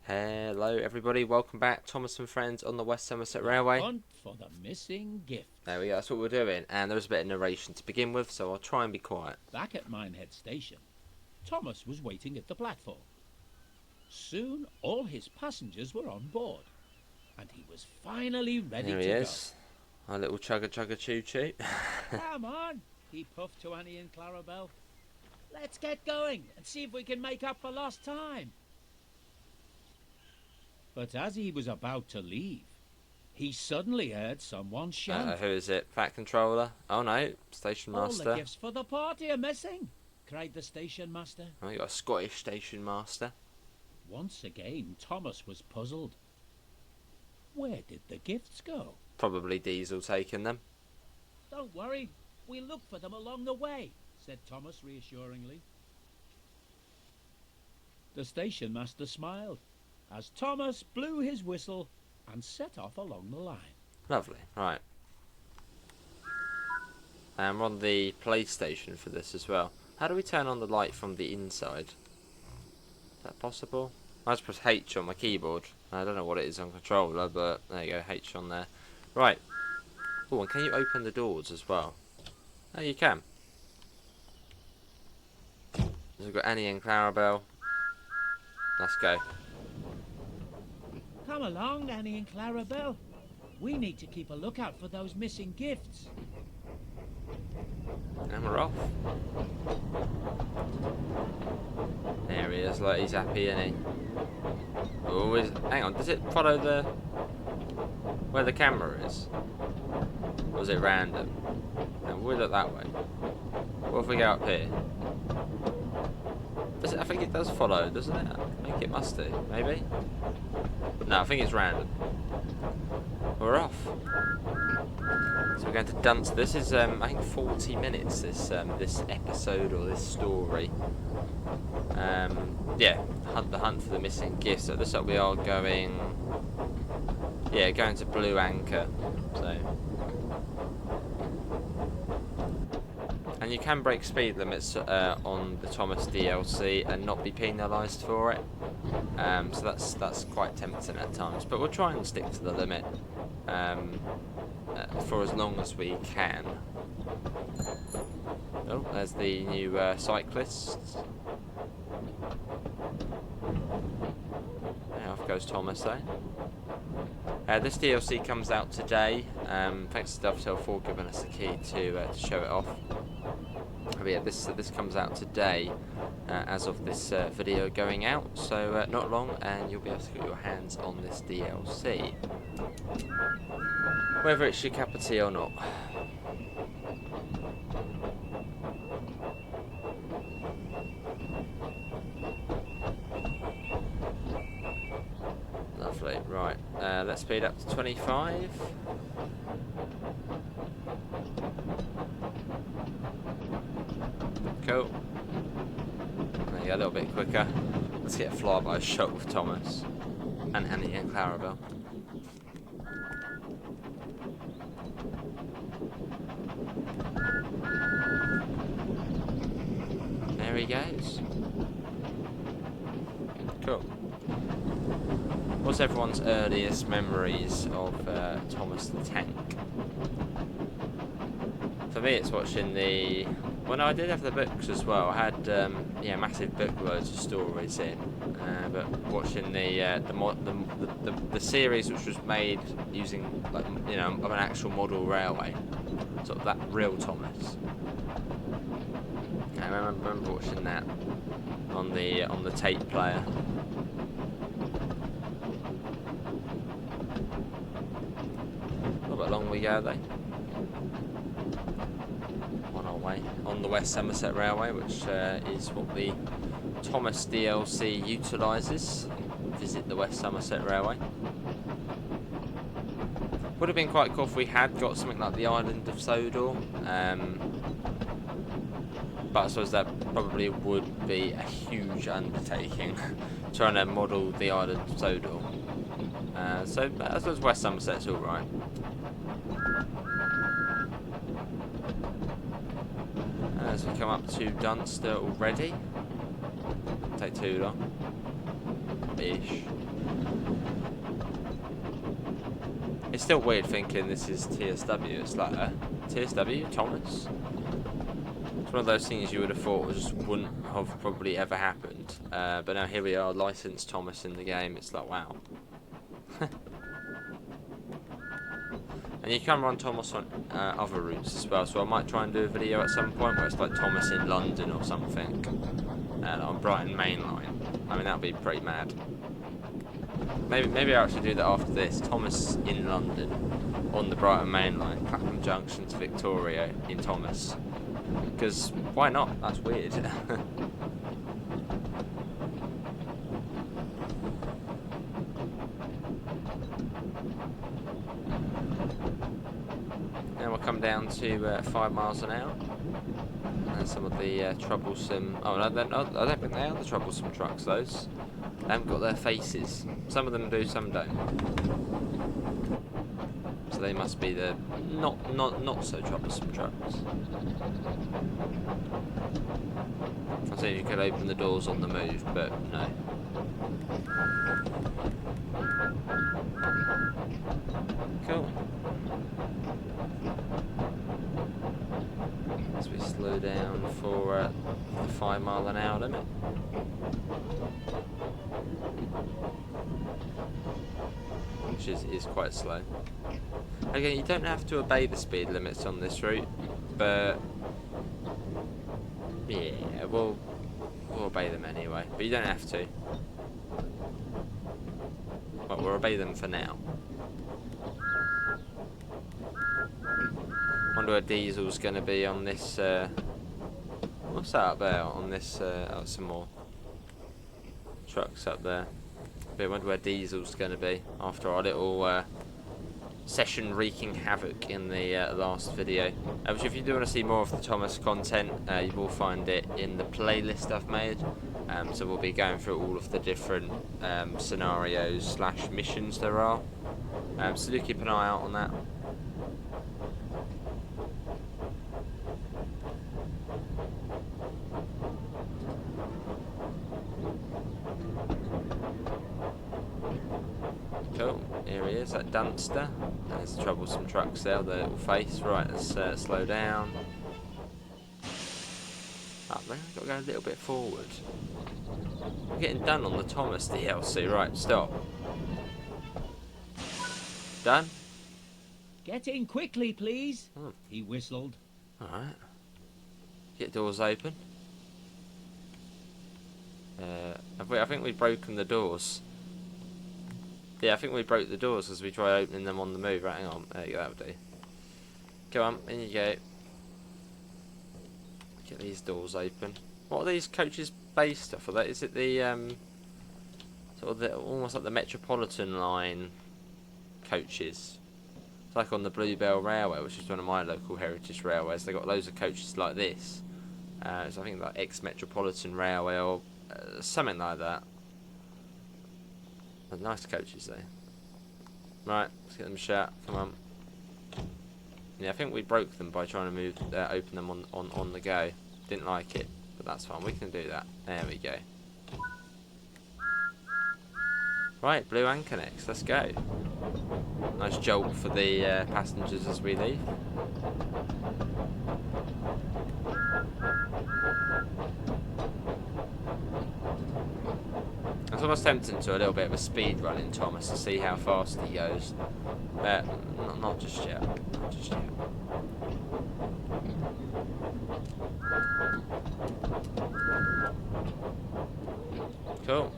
Hello everybody, welcome back. Thomas and friends on the West Somerset Railway. Hunt for the missing gift. There we go, that's what we're doing. And there's a bit of narration to begin with, so I'll try and be quiet. Back at Minehead Station, Thomas was waiting at the platform. Soon all his passengers were on board, and he was finally ready Here to he go. is, our little chugga choo choo. Come on, he puffed to Annie and Clarabel. Let's get going and see if we can make up for lost time. But as he was about to leave, he suddenly heard someone shout. Who is it? Fat Controller? Oh no, Station All Master. the gifts for the party are missing, cried the station master. Oh, you got a Scottish Station Master. Once again, Thomas was puzzled. Where did the gifts go? Probably Diesel taking them. Don't worry, we'll look for them along the way, said Thomas reassuringly. The station master smiled as Thomas blew his whistle and set off along the line. Lovely, right. And we're on the PlayStation for this as well. How do we turn on the light from the inside? Is that possible? I just press H on my keyboard. I don't know what it is on controller, but there you go, H on there. Right. Oh, and can you open the doors as well? Oh, you can. So we've got Annie and Clarabel. Let's go. Come along, Annie and Clarabel. We need to keep a lookout for those missing gifts. And we're off. There he is, like he's happy, isn't he? Oh, hang on, does it follow where the camera is? Or is it random? No, we'll look that way. What if we go up here? I think it does follow, doesn't it? I think it must do, maybe? No, I think it's random. We're off. So we're going to Dunst. This is, I think, 40 minutes, this episode or this story. Yeah, the hunt for the missing gift. So this up we are going, yeah, going to Blue Anchor. So, and you can break speed limits on the Thomas DLC and not be penalised for it. So that's quite tempting at times, but we'll try and stick to the limit for as long as we can. Oh, there's the new cyclists. Off goes Thomas though. This DLC comes out today. Thanks to Dovetail for giving us the key to show it off. But yeah, this comes out today as of this video going out, so not long and you'll be able to get your hands on this DLC. Whether it's your cup of tea or not. Lovely, right, let's speed up to 25. Cool. There you go, a little bit quicker. Let's get a flyby shot with Thomas and Annie and Clarabel. There he goes. Cool. What's everyone's earliest memories of Thomas the Tank? For me, it's watching the. Well, no, I did have the books as well. I had yeah, massive book loads of stories in, but watching the series which was made using, like, you know, of an actual model railway, sort of that real Thomas. I remember watching that on the tape player. A little bit long we go though. On our way on the West Somerset Railway, which is what the Thomas DLC utilises. Visit the West Somerset Railway. Would have been quite cool if we had got something like the Island of Sodor, but I suppose that probably would be a huge undertaking, trying to model the Island of Sodor. So I suppose West Somerset's alright. As we come up to Dunster already. Take too long. Ish. It's still weird thinking this is TSW. It's like TSW Thomas. It's one of those things you would have thought just wouldn't have probably ever happened. But now here we are, licensed Thomas in the game. It's like, wow. And you can run Thomas on other routes as well. So I might try and do a video at some point where it's like Thomas in London or something. On Brighton Main Line. I mean, that would be pretty mad. Maybe I'll actually do that after this. Thomas in London on the Brighton Main Line, Clapham Junction to Victoria in Thomas. Because why not? That's weird. Now we'll come down to 5 miles an hour. And some of the troublesome... Oh, no, I don't think they are the troublesome trucks, those. They haven't got their faces. Some of them do, some don't. So they must be the not so troublesome trucks. I think you could open the doors on the move, but no. Cool. As we slow down for the 5 mile an hour limit. Which is quite slow. Again, you don't have to obey the speed limits on this route, but yeah, we'll obey them anyway. But you don't have to. Well, we'll obey them for now. Wonder where diesel's going to be on this. What's that up there? On this, oh, some more trucks up there. But I wonder where diesel's going to be after our little session wreaking havoc in the last video. Which, if you do want to see more of the Thomas content, you will find it in the playlist I've made. So we'll be going through all of the different scenarios / missions there are. So do keep an eye out on that. Cool, here he is, that Dunster. There's the troublesome trucks there, the little face. Right, let's slow down. Up there, got to go a little bit forward. We're getting done on the Thomas DLC. Right, stop. Done? Get in quickly, please, Oh. he whistled. Alright. Get doors open. I think we've broken the doors. Yeah, I think we broke the doors because we tried opening them on the move. Right, hang on. There you go, that'll do. Go on, in you go. Get these doors open. What are these coaches based off of? That is it the sort of almost like the Metropolitan line coaches. It's like on the Bluebell Railway, which is one of my local heritage railways. They got loads of coaches like this. So I think like ex-Metropolitan Railway or something like that. They're nice coaches though. Right, let's get them shut. Come on. Yeah, I think we broke them by trying to open them on the go. Didn't like it, but that's fine. We can do that. There we go. Right, blue anchor next. Let's go. Nice jolt for the passengers as we leave. I was almost tempted to a little bit of a speed run in Thomas to see how fast he goes, but not just yet. Not just yet. Cool.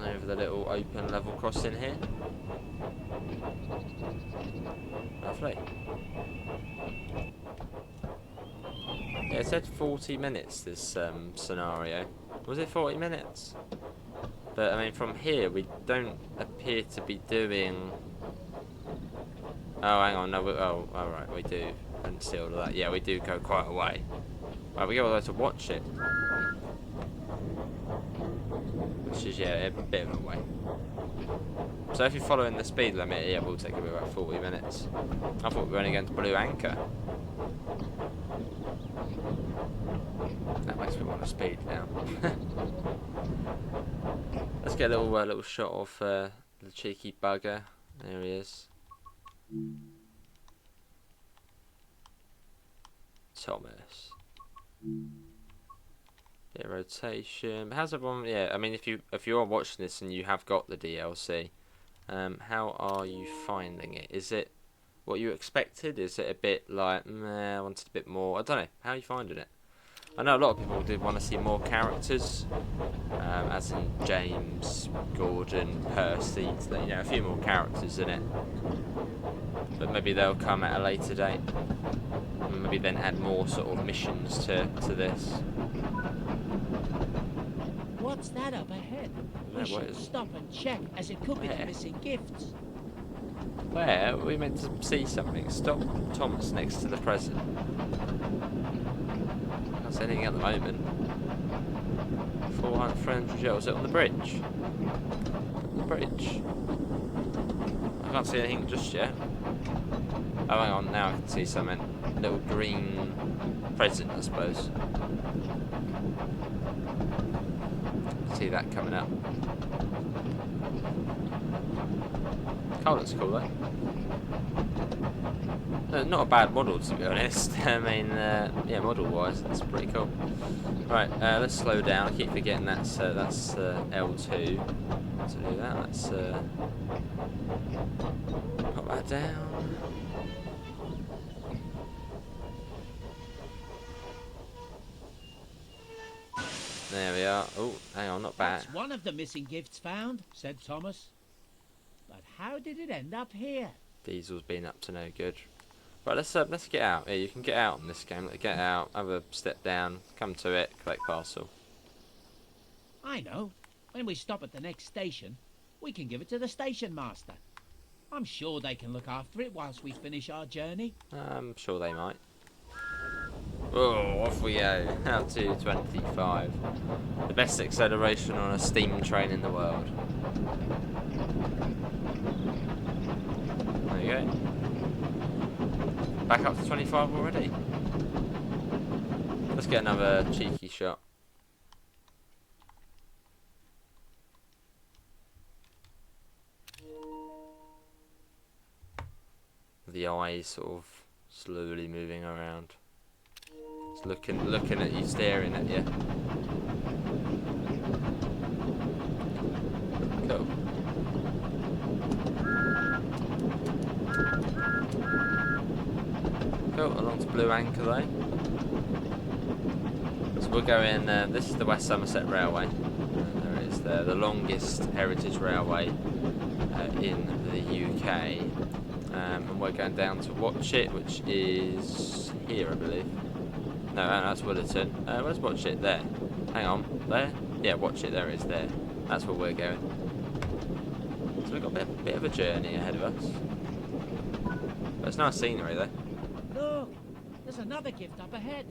Over the little open level crossing here. Lovely. Yeah, it said 40 minutes this scenario. Was it 40 minutes? But I mean, from here we don't appear to be doing... Oh, hang on, no, oh, alright, we do. And see all of that. Yeah, we do go quite a way. Right, we go all the way to Watchet. Which is, yeah, a bit of a way. So if you're following the speed limit, yeah, we'll take about 40 minutes. I thought we were only going to Blue Anchor. up the speed now. Let's get a little shot of the cheeky bugger. There he is. Thomas. Bit of rotation. How's everyone? Yeah, I mean, if you are watching this and you have got the DLC, how are you finding it? Is it what you expected? Is it a bit like, meh, I wanted a bit more? I don't know. How are you finding it? I know a lot of people did want to see more characters, as in James, Gordon, Percy, you know, a few more characters in it. But maybe they'll come at a later date. Maybe then add more sort of missions to this. What's that up ahead? We should stop and check, as it could be the missing gifts. Where? We meant to see something. Stop Thomas next to the present. Can't see anything at the moment. 400 friends. Was it on the bridge? On the bridge. I can't see anything just yet. Oh, hang on. Now I can see something. Little green present, I suppose. See that coming up. Car looks cool though. Not a bad model, to be honest. I mean, yeah, model-wise, that's pretty cool. Right, let's slow down. I keep forgetting that's L2 to do that. Let's pop that down. There we are. Oh, hang on, not bad. That's one of the missing gifts found, said Thomas. But how did it end up here? Diesel's been up to no good. Right, let's get out. Yeah, you can get out in this game. Get out, have a step down, come to it, collect parcel. I know. When we stop at the next station, we can give it to the station master. I'm sure they can look after it whilst we finish our journey. I'm sure they might. Oh, off we go. Out to 25. The best acceleration on a steam train in the world. There you go. Back up to 25 already. Let's get another cheeky shot. The eyes sort of slowly moving around. It's looking at you, staring at you. Cool. Cool, along to Blue Anchor though. So we're going, this is the West Somerset Railway. There it is there, the longest heritage railway in the UK. And we're going down to Watchet, which is here, I believe. No, that's Willerton. Where's Watchet? There. Hang on. There? Yeah, Watchet. There it is. There. That's where we're going. So we've got a bit of a journey ahead of us. But it's nice scenery, though. Look! There's another gift up ahead.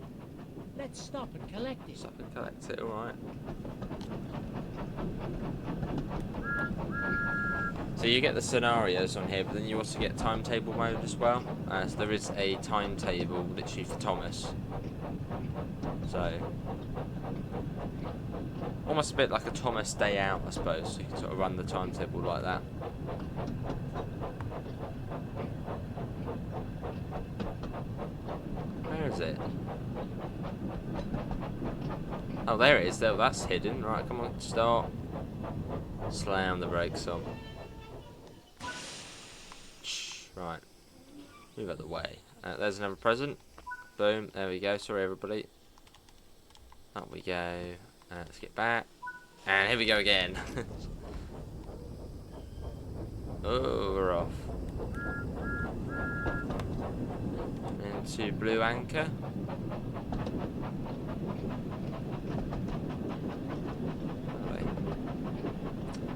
Let's stop and collect it. Stop and collect it. All right. So you get the scenarios on here, but then you also get timetable mode as well. So there is a timetable literally for Thomas. So almost a bit like a Thomas day out, I suppose. So you can sort of run the timetable like that. Where is it? Oh, there it is. There, that's hidden. Right, come on, start. Slam the brakes on. Right, move out the way. There's another present. Boom, there we go. Sorry, everybody. Up we go. Let's get back. And here we go again. Oh, we're off. Into Blue Anchor.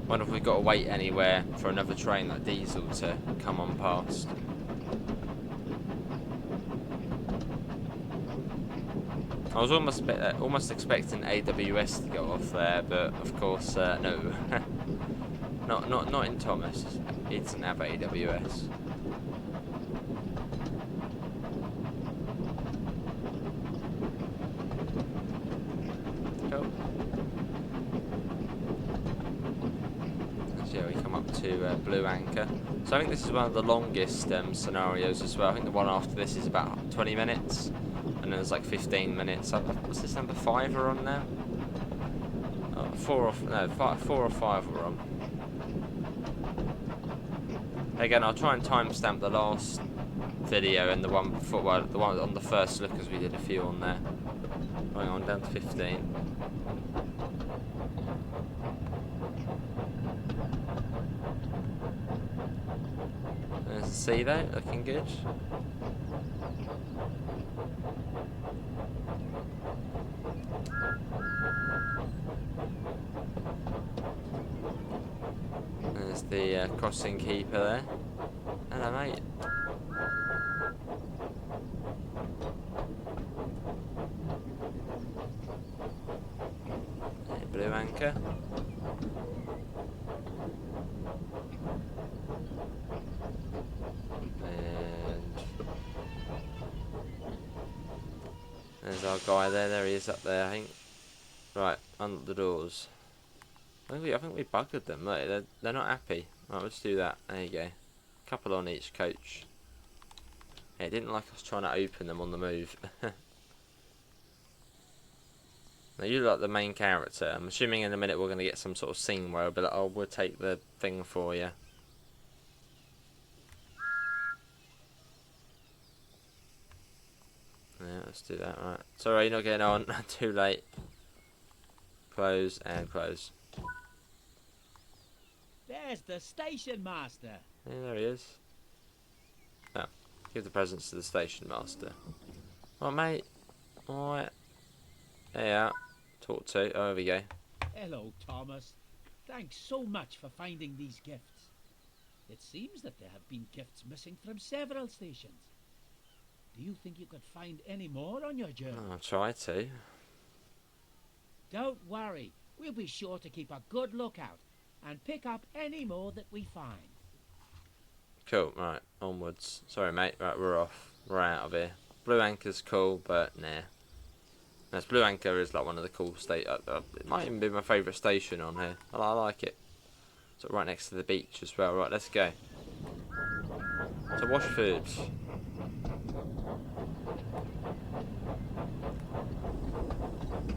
Wonder if we've got to wait anywhere for another train like Diesel to come on past. I was almost expecting AWS to go off there, but of course no. not in Thomas. It doesn't have AWS. yeah, we come up to Blue Anchor. So I think this is one of the longest scenarios as well. I think the one after this is about 20 minutes, and then there's like 15 minutes. What's this, number 5 we're on now? 4 or 5 we're on. Again, I'll try and timestamp the last video and the one before, well, the one on the first look, as we did a few on there. Hang on, down to 15. There's the sea though, looking good. There's the crossing keeper there. Hello, mate. Hey, Blue Anchor. There's our guy there. There he is up there, I think. Right, unlock the doors. I think we buggered them. Look, they're not happy. Right, let's do that. There you go. Couple on each coach. Yeah, it didn't like us trying to open them on the move. Now you look like the main character. I'm assuming in a minute we're going to get some sort of scene where I'll be like, oh, we'll take the thing for you. Yeah, let's do that. Right. Sorry, you're not getting on. Too late. Close and close. There's the station master. Yeah, there he is. Oh, give the presents to the station master. All right, mate. Alright. There you are. Talk to. Oh, there we go. Hello, Thomas. Thanks so much for finding these gifts. It seems that there have been gifts missing from several stations. Do you think you could find any more on your journey? I'll try to. Don't worry. We'll be sure to keep a good lookout and pick up any more that we find. Cool, right, onwards. Sorry, mate, right, we're off. We're out of here. Blue Anchor's cool, but nah. This Blue Anchor is like one of the cool it might even be my favourite station on here. I like it. So right next to the beach as well. Right, let's go. To Washford.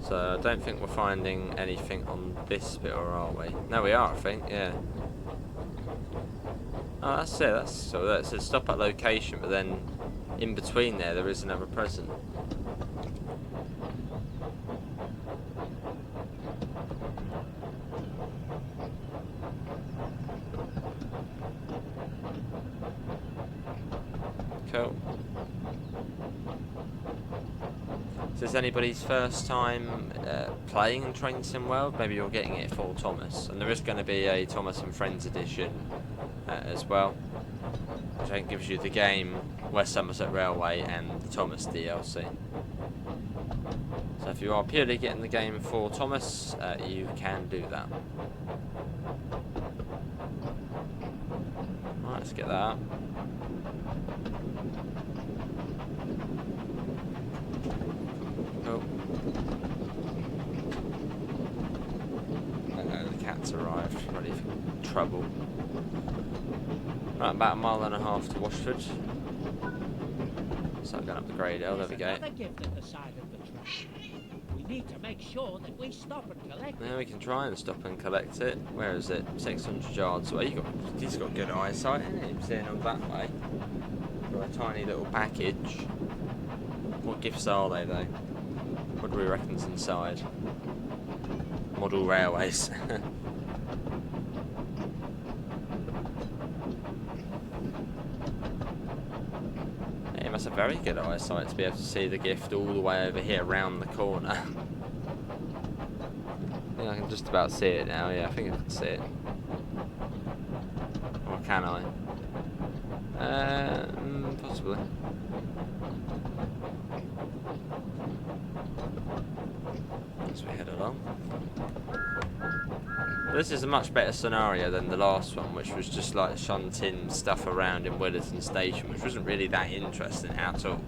So I don't think we're finding anything on this bit, or are we? No, we are, I think, yeah. Oh, that's it. So that says stop at location, but then in between there is another present. Cool. Is this anybody's first time playing Train Sim World? Maybe you're getting it for Thomas. And there is going to be a Thomas and Friends edition as well, which I think gives you the game, West Somerset Railway, and the Thomas DLC. So if you are purely getting the game for Thomas, you can do that. Right, let's get that up. Oh. The cat's arrived, ready for trouble. Right, about 1.5 miles to Washford. So I'm going up the grade. Oh, there we go. Another gift at the side of the track. We need to make sure that we stop and collect it. Yeah, we can try and stop and collect it. Where is it? 600 yards away. He's got good eyesight, isn't he? Seeing on that way. Got a tiny little package. What gifts are they, though? What do we reckon's inside? Model railways. He must have very good eyesight to be able to see the gift all the way over here, round the corner. I think I can just about see it now. Yeah, I think I can see it. Or can I? Possibly. As we head along. But this is a much better scenario than the last one, which was just like shunting stuff around in Willerton Station, which wasn't really that interesting at all.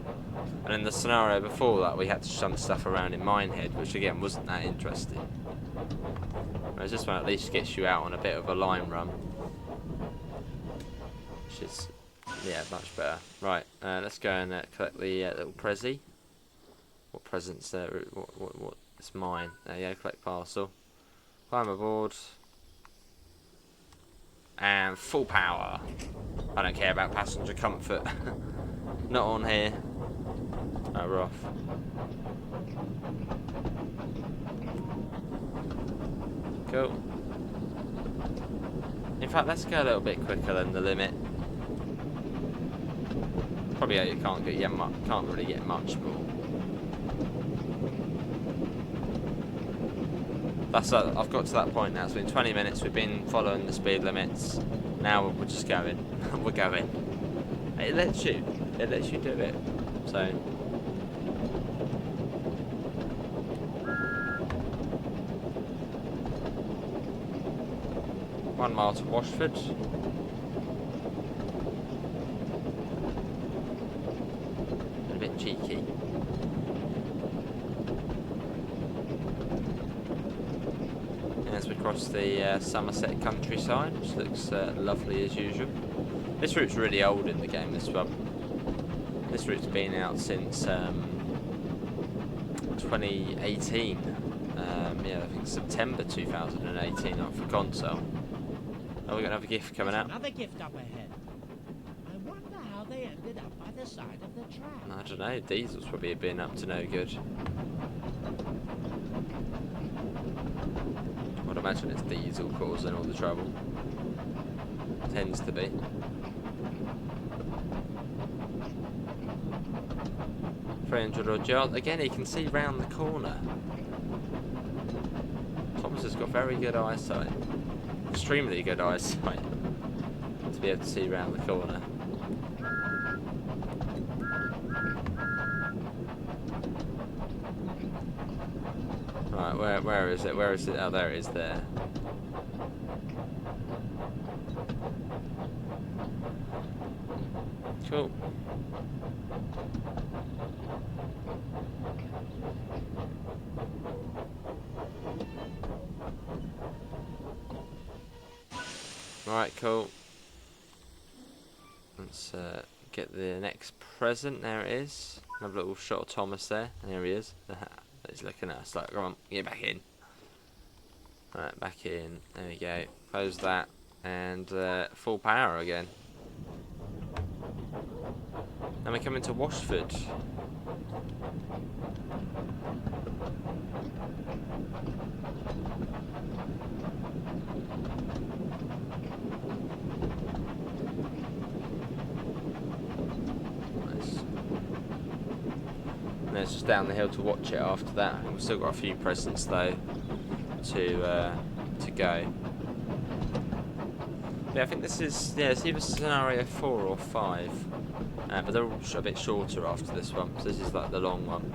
And in the scenario before that, we had to shunt stuff around in Minehead, which again wasn't that interesting. Whereas this one at least gets you out on a bit of a line run. Which is, yeah, much better. Right, let's go and collect the little Prezi. What present's there? What? It's mine. There you go, collect parcel. Climb aboard. And full power. I don't care about passenger comfort. Not on here. Oh, we're off. Cool. In fact, let's go a little bit quicker than the limit. Probably you can't really get much more. I've got to that point now. It's been 20 minutes. We've been following the speed limits. Now we're just going. We're going. It lets you do it. So. 1 mile to Washford. A bit cheeky. As we cross the Somerset countryside, which looks lovely as usual. This route's really old in the game, this one. This route's been out since 2018. Yeah, I think September 2018 for console. Oh, we got another gift coming out. Another gift up ahead. I wonder how they ended up by the side of the track. I don't know, Diesel's probably been up to no good. I'd imagine it's Diesel causing all the trouble. Tends to be. $300 yards. Again, he can see round the corner. Thomas has got very good eyesight. Extremely good eyesight. To be able to see round the corner. Right, where is it? Where is it? Oh, there it is there. Cool. Right, cool. Let's get the next present. There it is. Another little shot of Thomas there. And there he is. He's looking at us like, come on, get back in. Right, back in. There we go. Close that. And full power again. Then we come into Washford. And it's just down the hill to Watchet after that. We've still got a few presents though to go. Yeah, I think this is it's either scenario 4 or 5, but they're all a bit shorter after this one. So this is like the long one.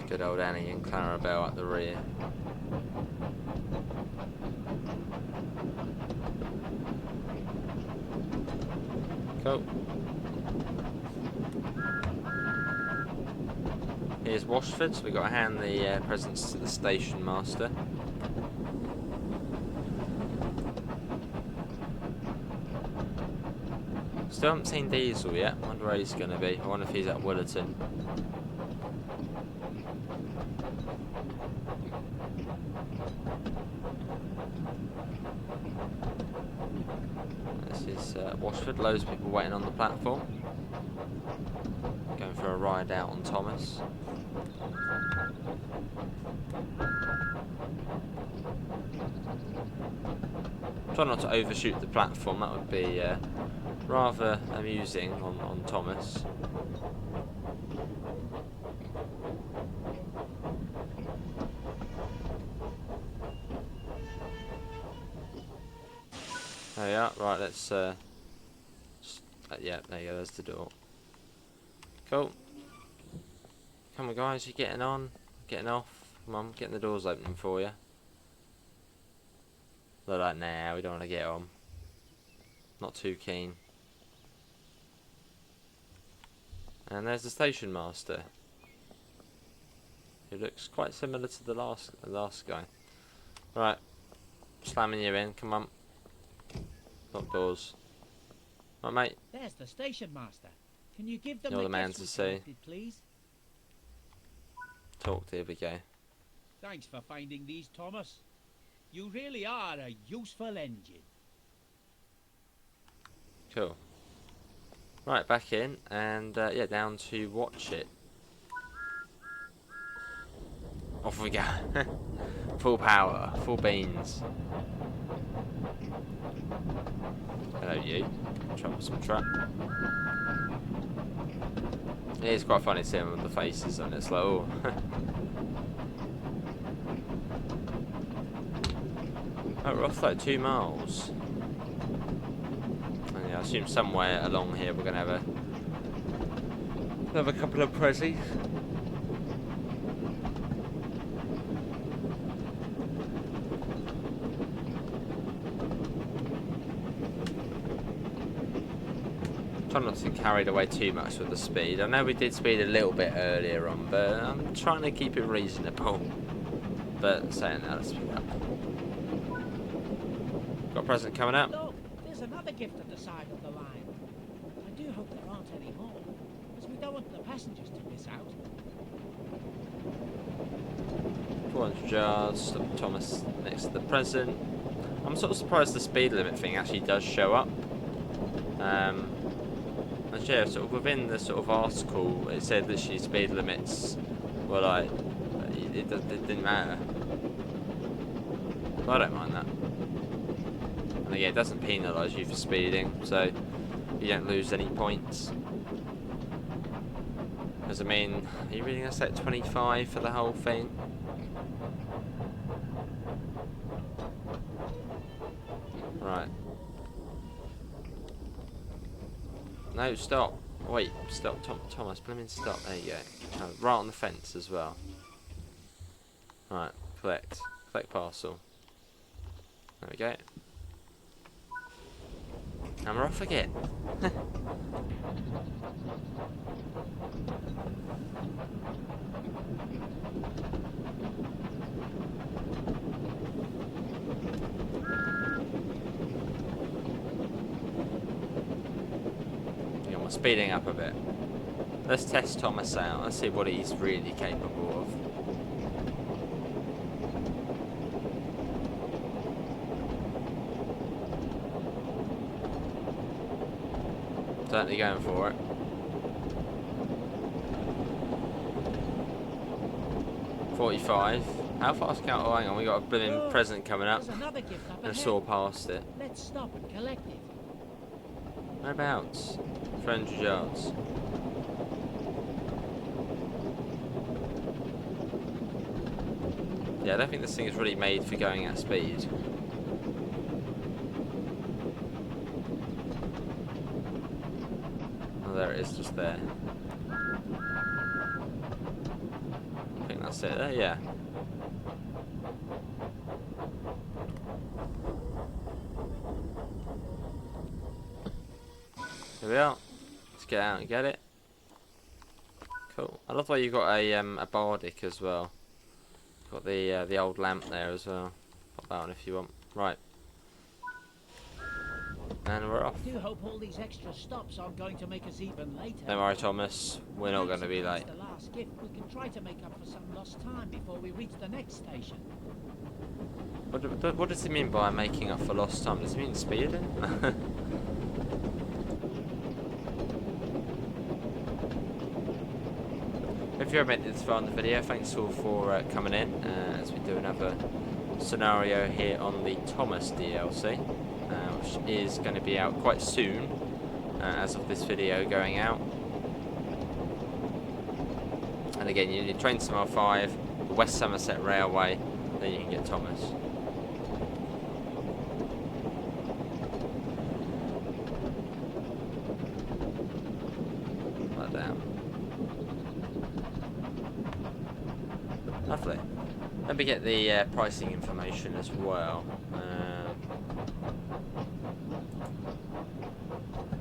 Good old Annie and Clarabelle at the rear. Cool. Here's Washford, so we've got to hand the presents to the station master. Still haven't seen Diesel yet. I wonder where he's going to be. I wonder if he's at Willerton. This is Washford. Loads of people waiting on the platform. Going for a ride out on Thomas. Try not to overshoot the platform. That would be rather amusing on Thomas. There we are. Right, let's yeah, there you go, there's the door. Cool. Come on guys, you getting on? Getting off? Come on, getting the doors opening for you. They're like, nah, we don't want to get on. Not too keen. And there's the station master. Who looks quite similar to the last guy. Right. Slamming you in, come on. Lock doors. Right, mate. There's the station master. Can you give them You're the the man gifts to we see. collected, please? Talk, here we go. Thanks for finding these, Thomas. You really are a useful engine. Cool. Right, back in, and yeah, down to Watchet. Off we go. Full power, full beans. Hello, you. Troublesome truck. It is quite funny seeing all the faces on it. It's like, oh. Oh, we're off like 2 miles. And yeah, I assume somewhere along here we're going to have another couple of prezzies. Try not to get carried away too much with the speed. I know we did speed a little bit earlier on, but I'm trying to keep it reasonable. But saying that, let's speed up. Got a present coming up. Look, there's another gift at the side of the line. I do hope there aren't any more, because we don't want the passengers to miss out. 400 yards, stop Thomas next to the present. I'm sort of surprised the speed limit thing actually does show up. And yeah, sort of within the sort of article, it said that speed limits were like, it didn't matter. But I don't mind that. And again, it doesn't penalise you for speeding, so you don't lose any points. Because I mean, are you really going to set 25 for the whole thing? Right. No, stop. Wait, stop, Thomas, blooming stop. There you go. Oh, right on the fence as well. Right, collect parcel. There we go. And we're off again. Speeding up a bit. Let's test Thomas out. Let's see what he's really capable of. Certainly going for it. .45. How fast can? Oh, hang on. We got a blooming present coming up. I saw past it. Let's stop and collect it. Whereabouts? 300 yards. Yeah, I don't think this thing is really made for going at speed. Oh, there it is, just there. I think that's it there, yeah. Here we are. Let's get out and get it. Cool. I love the way you got a bardic as well. Got the old lamp there as well. Pop that on if you want. Right. And we're off. I do hope all these extra stops aren't going to make us even later. Don't worry, Thomas. We're not going to be late. The last gift, we can try to make up for some lost time before we reach the next station. What does he mean by making up for lost time? Does he mean speeding? If you're made it this far in the video, thanks all for coming in as we do another scenario here on the Thomas DLC, which is going to be out quite soon as of this video going out. And again, you need train to R5, the West Somerset Railway, then you can get Thomas. Like that. Lovely. Let me get the pricing information as well.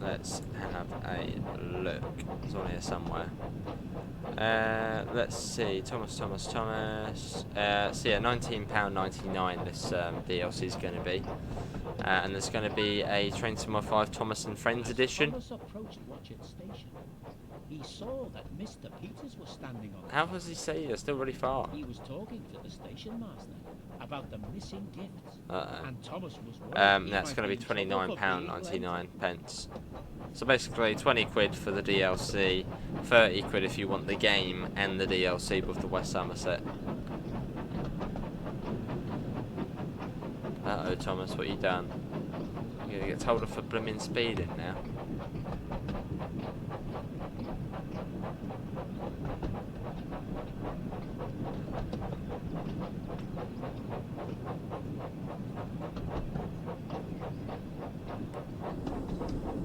let's have a look. It's on here somewhere. Let's see. Thomas. So yeah, £19.99 this DLC is going to be. And there's going to be a Train to My 5 Thomas and Friends edition. Thomas approached Watchet station, he saw that Mr. Peters was standing on the How does he say they're still really far? He was talking to the station master about the missing gifts. Uh-oh. And Thomas was worried That's going to be £29.99. So basically 20 quid for the DLC, 30 quid if you want the game and the DLC with the West Somerset. Uh-oh, Thomas, what you done? You're going to get told off for blooming speeding now.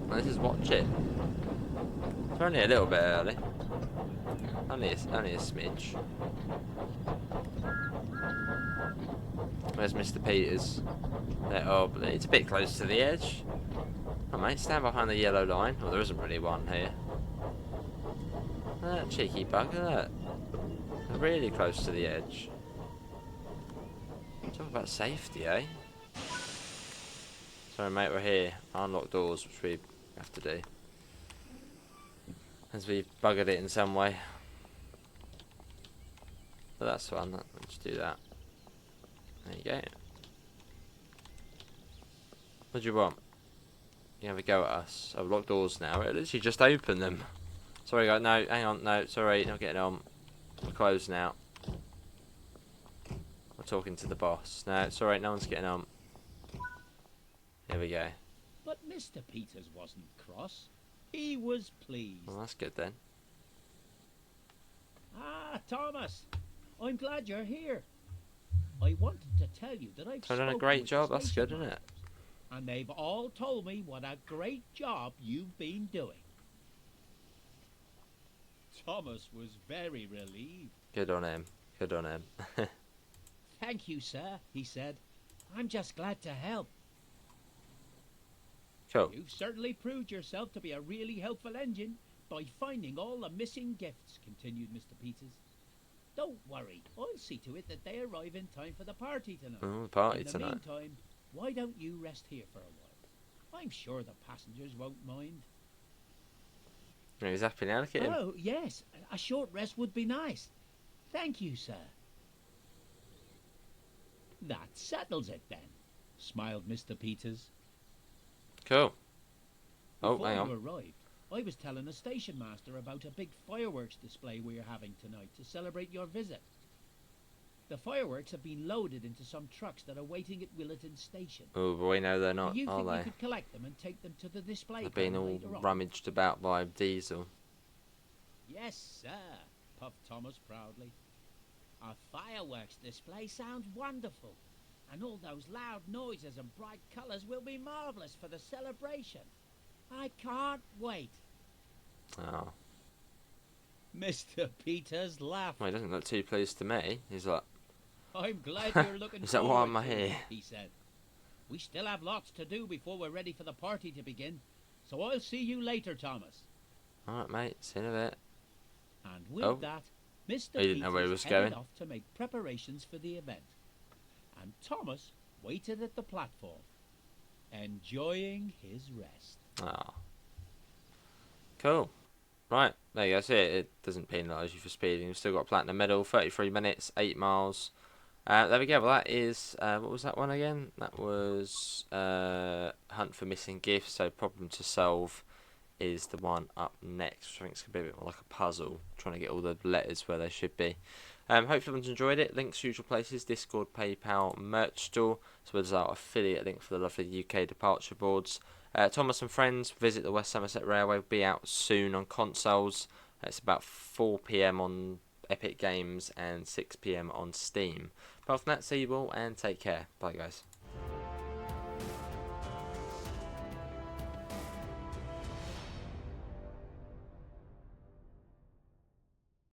Well, this is Watchet. It's only a little bit early. Only a smidge. Where's Mr. Peters? There, oh, but it's a bit close to the edge. Oh, mate, stand behind the yellow line. Well, there isn't really one here. That cheeky bugger, that. They're really close to the edge. Talk about safety, eh? Sorry, mate, we're here. Unlock doors, which we have to do. As we buggered it in some way. But that's fun. Let's do that. There you go. What do you want? You have a go at us. I've locked doors now. It literally just opened them. Sorry, guys. No, hang on. No, sorry. Not getting on. We're closed now. We're talking to the boss. No, it's alright. No one's getting on. Here we go. But Mr. Peters wasn't cross. He was pleased. Well, that's good then. Ah, Thomas. I'm glad you're here. I wanted to tell you that I've done a great job. That's good, isn't it? And they've all told me what a great job you've been doing. Thomas was very relieved. Good on him. Good on him. Thank you, sir, he said. I'm just glad to help. Cool. You've certainly proved yourself to be a really helpful engine by finding all the missing gifts, continued Mr. Peters. Don't worry, I'll see to it that they arrive in time for the party tonight. Oh, the party in the tonight. meantime, why don't you rest here for a while? I'm sure the passengers won't mind. He's happy now, look at him. Oh, yes, a short rest would be nice. Thank you, sir. That settles it then, smiled Mr. Peters. Cool. Oh, Before hang on. you arrived, I was telling the station master about a big fireworks display we're having tonight to celebrate your visit. The fireworks have been loaded into some trucks that are waiting at Willerton Station. Oh boy, no they're not, Do you are think they? you could collect them and take them to the display? They're being all later on? rummaged about by Diesel. Yes, sir, puffed Thomas proudly. Our fireworks display sounds wonderful, and all those loud noises and bright colours will be marvellous for the celebration. I can't wait. Oh. Mr. Peters laughed. Well, he doesn't look too pleased to me. He's like, I'm glad you're looking is that why forward am I to it, here? he said. We still have lots to do before we're ready for the party to begin, so I'll see you later, Thomas. alright mate, see you in a bit. And with Oh. that, Mr. He didn't know where he Peters was headed going. off to make preparations for the event. And Thomas waited at the platform, enjoying his rest. Oh. Cool. Right, there you go. See, it doesn't penalise you for speeding. You've still got a platinum medal, 33 minutes, 8 miles. There we go. Well, that is, what was that one again? That was Hunt for Missing Gifts. So Problem to Solve is the one up next, which I think is going to be a bit more like a puzzle, trying to get all the letters where they should be. Hopefully everyone's enjoyed it. Links to usual places: Discord, PayPal, merch store, as well as our affiliate link for the lovely UK departure boards. Thomas and Friends, Visit the West Somerset Railway, will be out soon on consoles. It's about 4 PM on Epic Games and 6 PM on Steam. Apart from that, see you all and take care. Bye guys.